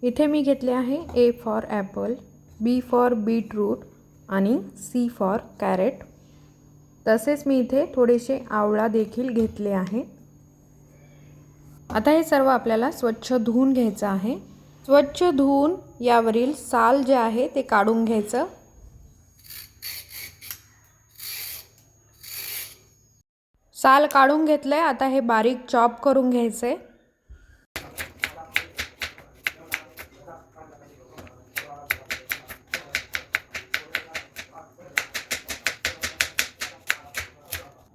इथे मी घेतले आहे A for Apple, B for beetroot आणि C फॉर कॅरेट। तसेच मी इथे थोडेसे आवळा देखील घेतले आहे। आता हे सर्व आपल्याला स्वच्छ धुवून घ्यायचं आहे। स्वच्छ धुवून यावरील साल जे आहे ते काढून घ्यायचं। साल काढून घेतलंय। आता हे बारीक चॉप करून घ्यायचे।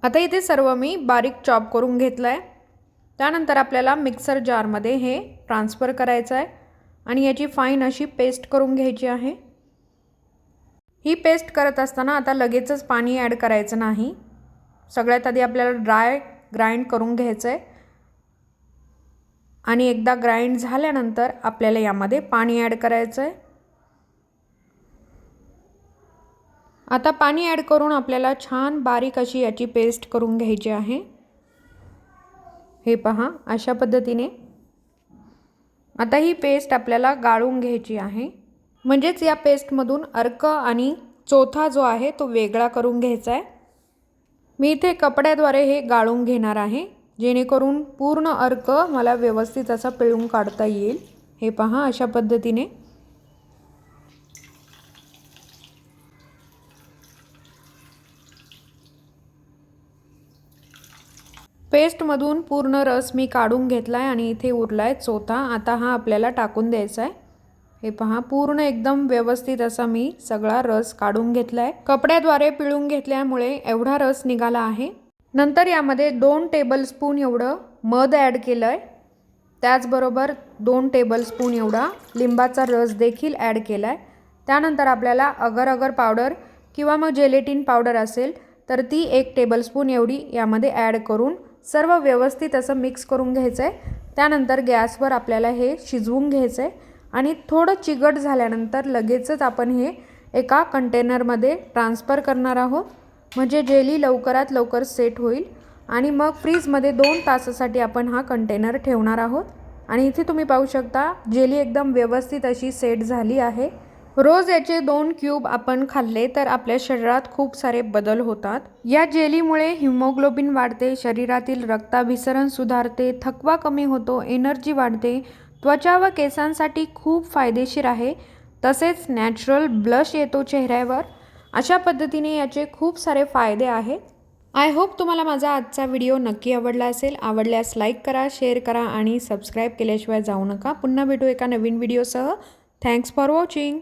आता इथे सर्व मी बारीक चॉप करून घेतलंय। त्यानंतर आपल्याला मिक्सर जार मध्ये हे ट्रान्सफर करायचं आहे आणि याची फाईन अशी पेस्ट करून घ्यायची आहे। ही पेस्ट करत असताना आता लगेचच पाणी ॲड करायचं नाही। सगळ्यात आधी आपल्याला ड्राय ग्राइंड करून घ्यायचं आहे आणि एकदा ग्राइंड झाल्यानंतर आपल्याला यामध्ये पाणी ॲड करायचं आहे। आता पाणी ॲड करून आपल्याला छान बारीक अशी याची पेस्ट करून घ्यायची आहे। हे पहा अशा पद्धतीने। आता ही पेस्ट आपल्याला गाळून घ्यायची आहे। म्हणजेच या पेस्ट मधून अर्क आणि चोथा जो आहे तो वेगळा करून घ्यायचा आहे। मी इथे कपड्याद्वारे हे गाळून घेणार आहे, जेणेकरून पूर्ण अर्क मला व्यवस्थित असा पिळून काढता येईल। हे पहा अशा पद्धतीने। पेस्ट मधून पूर्ण रस मी काढून घेतलाय आणि इथे उरलाय चोथा। आता हा आपल्याला टाकून द्यायचा आहे। हे पहा पूर्ण एकदम व्यवस्थित असा मी सगळा रस काढून घेतलाय। कपड्याद्वारे पिळून घेतल्यामुळे एवढा रस निघाला आहे। नंतर यामध्ये 2 टेबलस्पून एवढं मध ॲड केलंय। त्याचबरोबर 2 टेबलस्पून एवढा लिंबाचा रस देखील ॲड केलाय। त्यानंतर आपल्याला अगर अगर पावडर किंवा मग जेलेटिन पावडर असेल तर ती 1 टेबलस्पून एवढी यामध्ये ॲड करून सर्व व्यवस्थित असं मिक्स करून घ्यायचंय। त्यानंतर गॅसवर आपल्याला हे शिजवून घ्यायचंय आणि थोडं चिकट झाल्यानंतर लगेचच आपण हे एका कंटेनरमध्ये ट्रान्सफर करणार आहोत, म्हणजे जेली लवकरात लवकर सेट होईल आणि मग फ्रीजमध्ये 2 तासासाठी आपण हा कंटेनर ठेवणार आहोत। आणि इथे तुम्ही पाहू शकता जेली एकदम व्यवस्थित अशी सेट झाली आहे। रोज याचे 2 क्यूब आपण खाल्ले तर आपल्या शरीरात खूप सारे बदल होतात। या जेलीमुळे हिमोग्लोबिन वाढते, शरीरातील रक्ताभिसरण सुधारते, थकवा कमी होतो, एनर्जी वाढते, त्वचा व केसांसाठी खूप फायदेशीर आहे। तसेच नॅचरल ब्लश येतो चेहऱ्यावर। अशा पद्धतीने याचे खूप सारे फायदे आहेत। आय होप तुम्हाला माझा आजचा व्हिडिओ नक्की आवडला असेल। आवडल्यास लाईक करा, शेअर करा आणि सबस्क्राइब केल्याशिवाय जाऊ नका। पुन्हा भेटू एका नवीन व्हिडिओसह। Thanks for watching.